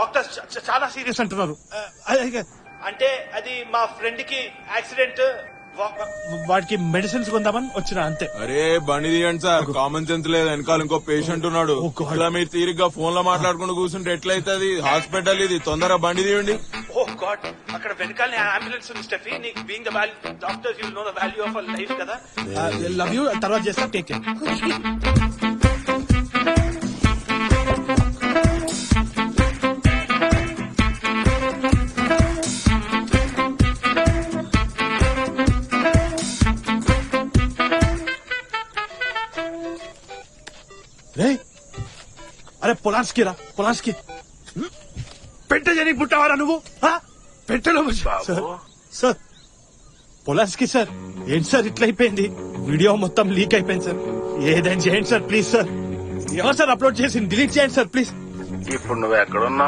Doctors చాలా serious అంటున్నారు. అంటే అది మా ఫ్రెండ్ కి యాక్సిడెంట్, వాడికి మెడిసిన్స్ కొందామని వచ్చిన అంతే. అరే బండి తీయండి సార్, కామన్ సెన్స్ లేదు. వెనకాల ఇంకో పేషెంట్ ఉన్నాడు. ఇలా మీరు తీరిగ్గా ఫోన్ లో మాట్లాడుకుంటూ కూర్చుంటే ఎట్లయితుంది? హాస్పిటల్ ఇది, తొందరగా బండి తీయండి. ఓ గాడ్, అక్కడ వెనకాల అంబులెన్స్ ఉంది స్టెఫీ. నీకు being the value doctor, you know the value of our life కదా. లవ్ యూ, తర్వాత చేస్తా. Take care. అరే పొలాన్స్కి రా, పొలాన్స్కి. పెట్ట జని పుట్టావారా నువ్వు? పెట్టలో సార్ పొలాన్స్కి సార్. ఏంటి సార్ ఇట్లా అయిపోయింది? వీడియో మొత్తం లీక్ అయిపోయింది సార్. ఏదైనా చేయండి సార్ ప్లీజ్ సార్. ఎవరు సార్ అప్లోడ్ చేసి డిలీట్ చేయండి సార్ ప్లీజ్. ఇప్పుడు నువ్వు ఎక్కడున్నావు?